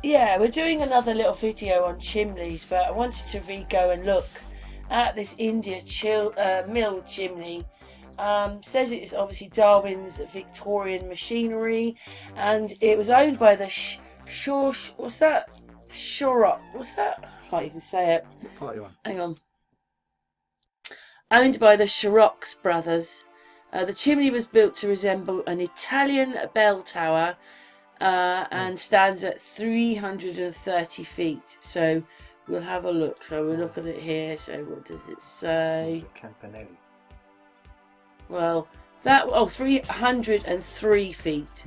yeah, we're doing another little video on Chimneys, but I wanted to go and look at this mill chimney. Says it's obviously Darwin's Victorian machinery, and it was owned by the what's that? What's that? I can't even say it. Hang on. Owned by the Shorrocks brothers. The chimney was built to resemble an Italian bell tower and stands at 330 feet. So we'll have a look. So we'll look at it here. So what does it say? Campanelli. Well, 303 feet.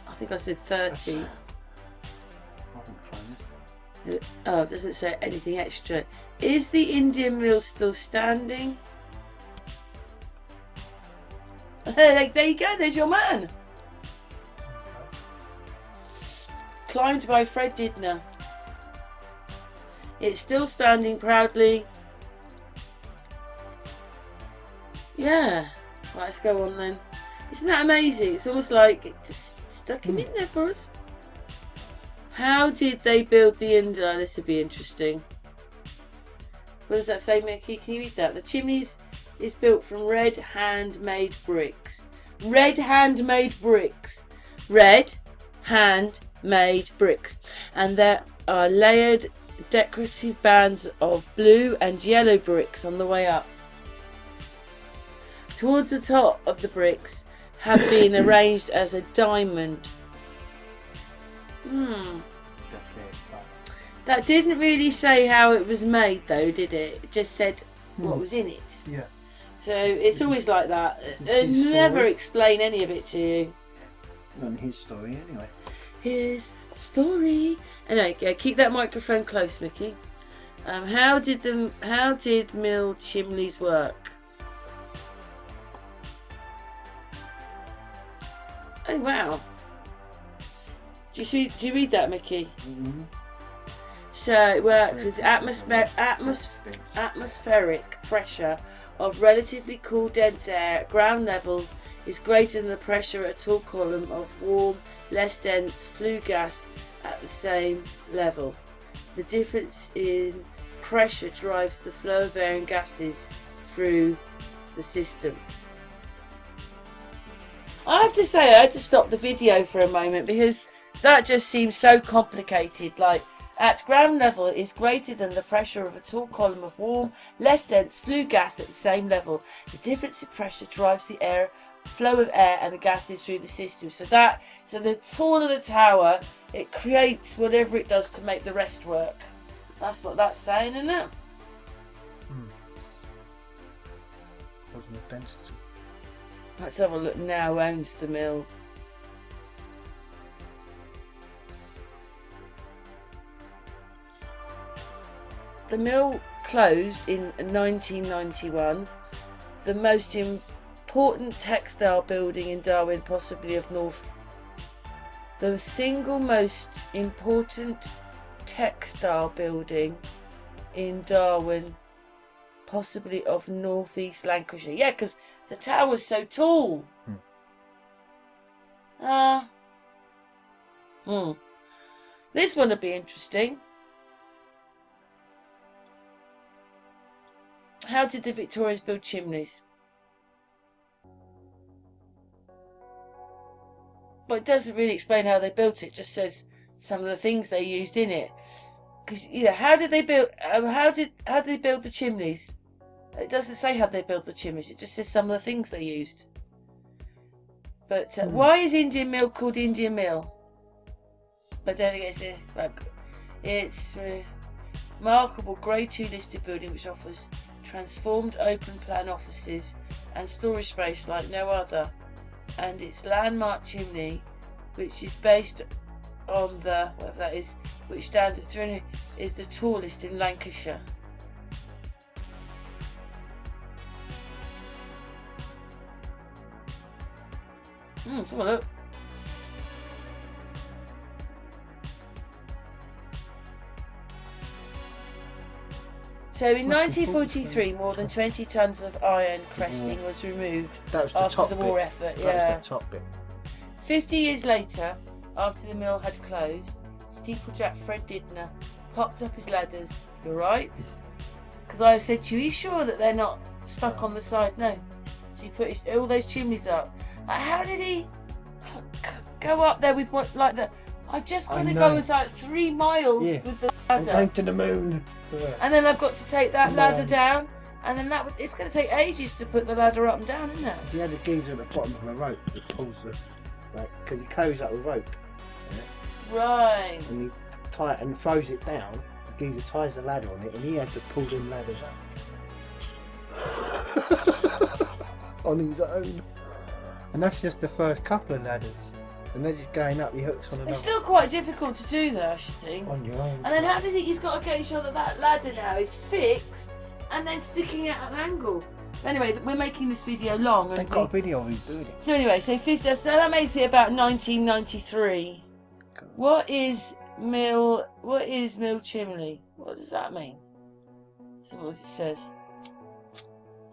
I think I said 30. Oh, it doesn't say anything extra. Is the Indian mill still standing? There you go, there's your man. Climbed by Fred Didner. It's still standing proudly. Yeah. Right, let's go on then. Isn't that amazing? It's almost like it just stuck him in there for us. How did they build the India? This would be interesting. What does that say, Mickey? Can you read that? The chimneys is built from red handmade bricks. Red handmade bricks. Red handmade bricks. And there are layered decorative bands of blue and yellow bricks on the way up. Towards the top of the bricks have been arranged as a diamond. That didn't really say how it was made though, did it? It just said what was in it. Yeah. So it's always like that. They never explain any of it to you. And his story anyway. His story. Anyway, keep that microphone close, Mickey. How did mill chimneys work? Oh wow. Do you read that, Mickey? Mm-hmm. So it works with atmospheric pressure of relatively cool dense air at ground level is greater than the pressure at a tall column of warm, less dense flue gas at the same level. The difference in pressure drives the flow of air and gases through the system. I have to say I had to stop the video for a moment because that just seems so complicated. Like, at ground level is greater than the pressure of a tall column of warm, less dense flue gas at the same level. The difference in pressure drives the flow of air and the gases through the system. So the taller the tower, it creates whatever it does to make the rest work. That's what that's saying, isn't it? Let's have a look now. Who owns the mill? The mill closed in 1991. The most important textile building in Darwin, possibly of North. The single most important textile building in Darwin, possibly of northeast Lancashire. Yeah, because the tower's so tall. This one would be interesting. How did the Victorians build chimneys? But it doesn't really explain how they built it. It just says some of the things they used in it. Because how did they build? How did they build the chimneys? It doesn't say how they built the chimneys. It just says some of the things they used. But why is Indian Mill called Indian Mill? I don't think it's a remarkable Grade 2 listed building which offers transformed open plan offices and storage space like no other, and its landmark chimney, which is based on the whatever that is, which stands at 300, is the tallest in Lancashire. Let's have a look. So in 1943, more than 20 tons of iron cresting was removed after the war effort. That was the top bit. 50 years later, after the mill had closed, Steeplejack Fred Didner popped up his ladders. You're right. Because I said to you, are you sure that they're not stuck on the side? No. So he put all those chimneys up. How did he go up there with what, like the... I've just got to go with like 3 miles with the ladder. I'm going to the moon. And then I've got to take that ladder down. And then it's going to take ages to put the ladder up and down, isn't it? He had a geezer at the bottom of a rope that pulls the... Right, because he carries up the rope. Yeah? Right. And he throws it down. The geezer ties the ladder on it, and he had to pull them ladders up. On his own. And that's just the first couple of ladders. And they're just going up, he hooks on another. It's still quite difficult to do though, I should think. On your own. And then how does he's got to get sure that ladder now is fixed and then sticking out at an angle. Anyway, we're making this video long. They've got a video of him doing it. So anyway, so that makes it about 1993. Cool. What is mill chimney? What does that mean? So what it says.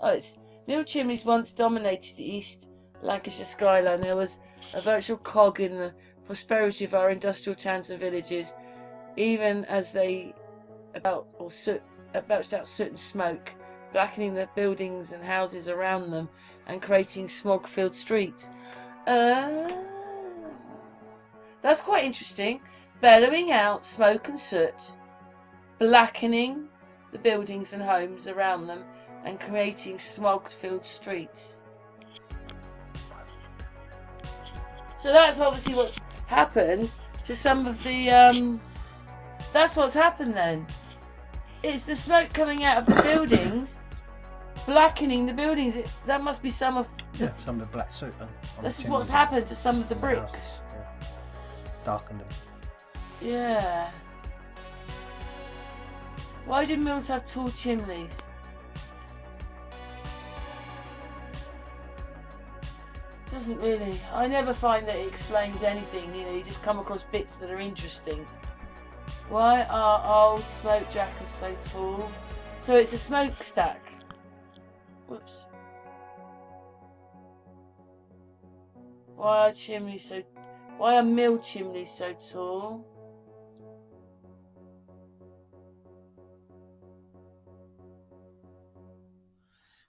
Oh, it's mill chimneys once dominated the East Lancashire skyline. There was a virtual cog in the prosperity of our industrial towns and villages, even as they belched out soot and smoke, blackening the buildings and houses around them and creating smog-filled streets. That's quite interesting. Bellowing out smoke and soot, blackening the buildings and homes around them and creating smog-filled streets. So that's obviously what's happened to some of the... that's what's happened then. It's the smoke coming out of the buildings, blackening the buildings. That must be some of... some of the black soot. This is what's happened to some of the bricks. Yeah. Darkened them. Yeah. Why do mills have tall chimneys? Doesn't really. I never find that it explains anything. You know, you just come across bits that are interesting. Why are old smoke jackers so tall? So it's a smokestack. Whoops. Why are mill chimneys so tall?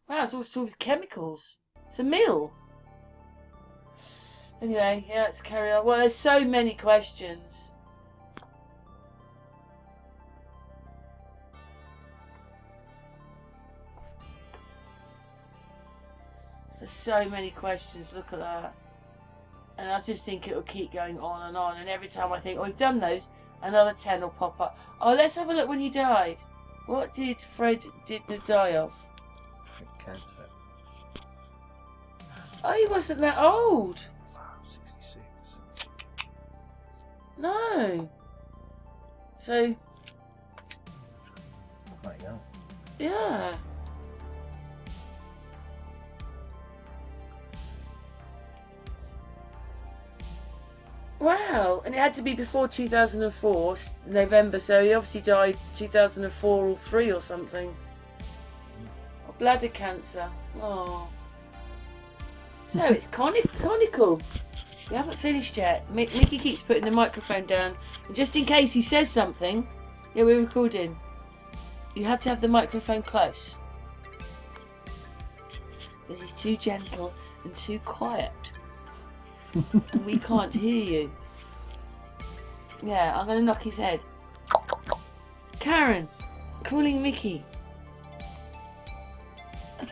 Wow, it's all to do with chemicals. It's a mill. Anyway, yeah, let's carry on. Well, there's so many questions. There's so many questions, look at that. And I just think it'll keep going on. And every time I think, oh, we've done those, another 10 will pop up. Oh, let's have a look when he died. What did Fred Didner die of? Cancer. Oh, he wasn't that old. Wow, 66. No. So, Quite young. yeah. Wow, and it had to be before 2004, November, so he obviously died 2004 or 3 or something. Bladder cancer. Oh. So it's conical. We haven't finished yet. Mickey keeps putting the microphone down. And just in case he says something, yeah, we're recording. You have to have the microphone close. Because he's too gentle and too quiet. And we can't hear you. Yeah, I'm going to knock his head. Karen, calling Mickey.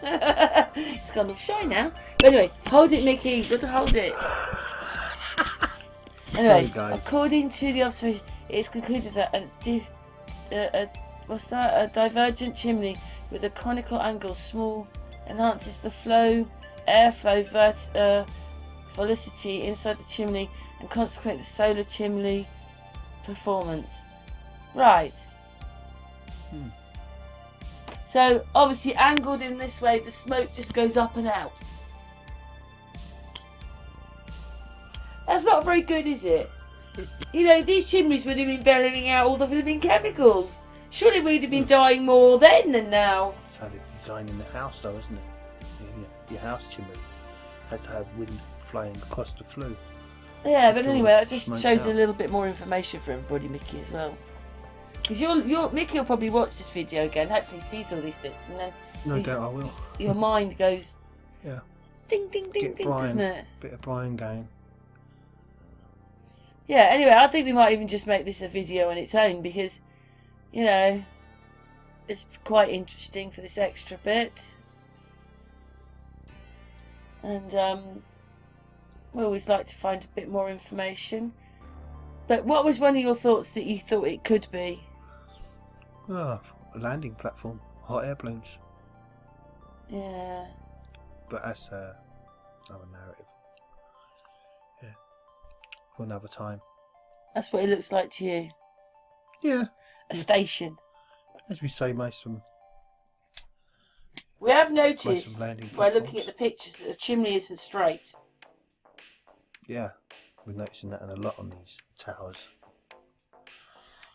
It's gone off shy now. But anyway, hold it, Mickey. You've got to hold it. Anyway, Sorry, guys. according to the observation, it's concluded that a divergent chimney with a conical angle, small, enhances the airflow velocity inside the chimney and consequently the solar chimney performance. Right. So obviously angled in this way, the smoke just goes up and out. That's not very good, is it? You know, these chimneys would have been bellowing out all the flipping chemicals. Surely we'd have been dying more then than now. That's how they're designing the house, though, isn't it? Your house chimney has to have wind flying across the flue. Yeah, but anyway, that just Smoked shows out. a little bit more information for everybody, Mickey, as well. Because Mickey will probably watch this video again. Hopefully, he sees all these bits, and then No doubt I will. your mind goes Yeah. ding, ding, ding, Get ding, Brian, doesn't it? bit of Brian going. Yeah. Anyway, I think we might even just make this a video on its own because, you know, it's quite interesting for this extra bit, and we always like to find a bit more information. But what was one of your thoughts that you thought it could be? Ah, a landing platform, hot air balloons. Yeah. But that's another narrative. Yeah, for another time. That's what it looks like to you. Yeah, A station. as we say, most of them. We have Most noticed of landing by looking platforms. at the pictures that the chimney isn't straight. Yeah, we're noticing that a lot on these towers.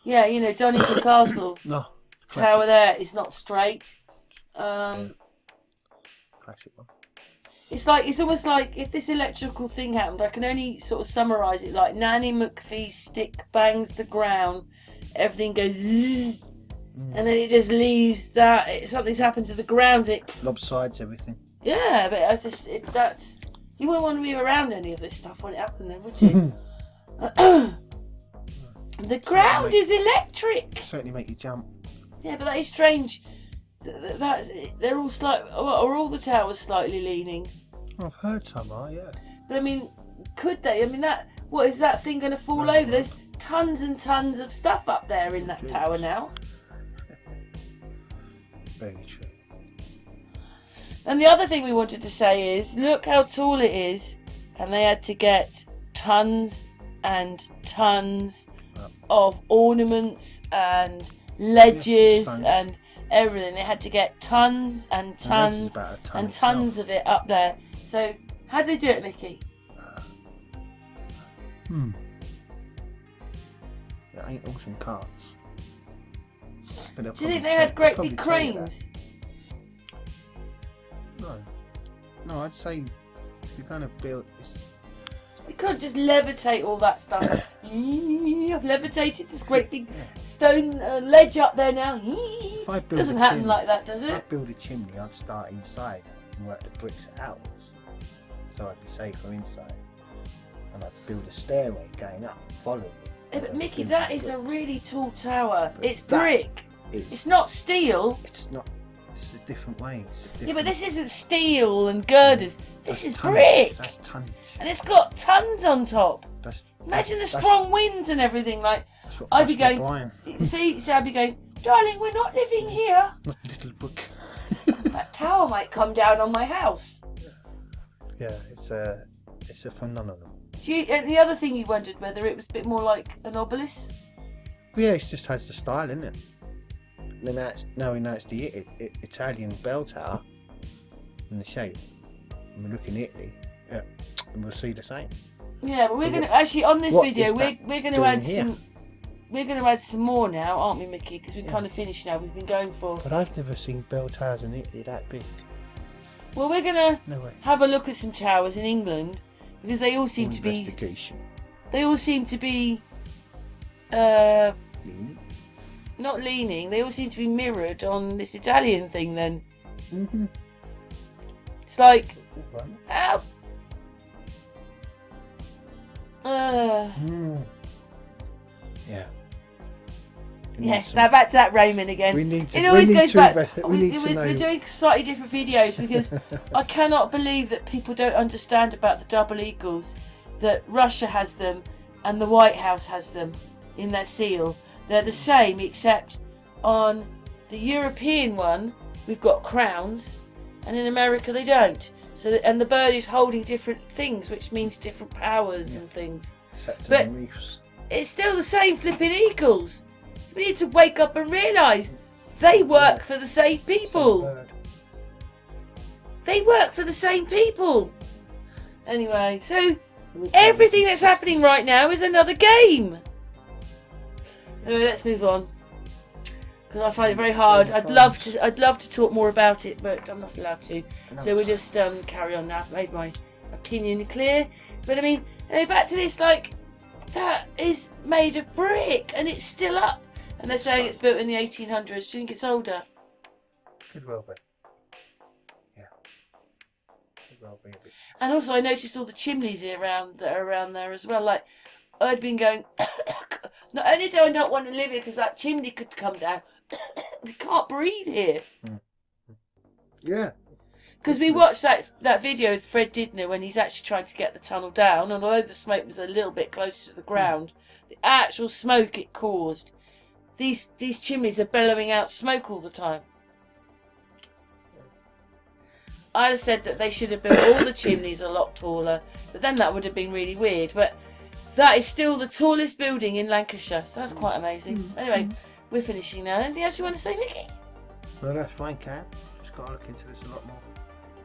Yeah, you know, Donington Castle No, tower there is not straight. classic one. It's almost like if this electrical thing happened, I can only sort of summarise it like Nanny McPhee's stick bangs the ground, everything goes zzz, and then it just leaves that. Something's happened to the ground. It Lopsides everything. yeah, but I just that's you wouldn't want to be around any of this stuff when it happened, then, would you? The ground is electric. Certainly make you jump. Yeah, but that is strange. They're all are all the towers slightly leaning? I've heard some are, yeah. But I mean, could they? I mean, what is that thing going to fall over? There's tons and tons of stuff up there in that tower now. Very true. And the other thing we wanted to say is, look how tall it is, and they had to get tons and tons of ornaments and ledges and everything. They had to get tons and tons and tons of it up there. So, how did they do it, Mickey? It ain't awesome carts. Do you think they had great big cranes? No, I'd say if you're going to build this. You can't just levitate all that stuff. I've levitated this great big stone ledge up there now. Doesn't happen like that, does If I it? build a chimney, I'd start inside and work the bricks outwards. So I'd be safer inside. And I'd build a stairway going up, following me. Yeah, but Mickey, that is a really tall tower. But It's brick. It's It's not steel. It's not. It's a different way. Yeah, but this isn't steel and girders. This is tonnage. brick. That's tonnage. And it's got tons on top. Imagine the that's- strong winds and everything. Like, That's what, I'd be that's going, what Brian. see, I'd be going, darling, we're not living here. Not a little book. That tower might come down on my house. Yeah, it's a phenomenon. And the other thing you wondered whether it was a bit more like an obelisk. Yeah, it just has the style, isn't it? Then now we know it's the Italian bell tower and the shape. And we look in Italy, yeah, and we'll see the same. Yeah, but we're going to actually on this what video is that we're going to doing add here? some. We're going to add some more now, aren't we, Mickey? Because we're kind of finished now. We've been going for. But I've never seen bell towers in Italy that big. Well, we're going to No way. have a look at some towers in England because they all seem to be. Investigation. They all seem to be. Leaning. Not leaning. They all seem to be mirrored on this Italian thing. Then it's like. Ow. Yeah. Yes, now back to that Raymond again. We need to. It always goes back. We need to know. We're doing slightly different videos because I cannot believe that people don't understand about the double eagles, that Russia has them and the White House has them in their seal. They're the same except on the European one we've got crowns and in America they don't. So and the bird is holding different things, which means different powers and things. But reefs. it's still the same flipping eagles. We need to wake up and realise they work for the same people. They work for the same people. Anyway, so everything that's happening right now is another game. Anyway, let's move on. Because I find it very hard. I'd love to talk more about it, but I'm not allowed to. So we'll just carry on now. I've made my opinion clear. But I mean, Anyway, back to this, like, that is made of brick and it's still up. And they're saying it's built in the 1800s. Do you think it's older? Could well be. Yeah. Could well be a bit. And also, I noticed all the chimneys that are around there as well. Like, I'd been going, not only do I not want to live here because that chimney could come down, we can't breathe here. Yeah. Because we watched that video with Fred Didner when he's actually trying to get the tunnel down, and although the smoke was a little bit closer to the ground, the actual smoke it caused, these chimneys are bellowing out smoke all the time. I'd have said that they should have built all the chimneys a lot taller, but then that would have been really weird. But that is still the tallest building in Lancashire, so that's quite amazing. Anyway, we're finishing now. Anything else you want to say, Mickey? No, that's fine, Karen. Just got to look into this a lot more.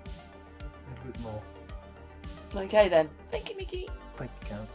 A little bit more. Okay then. Thank you, Mickey. Thank you, Karen.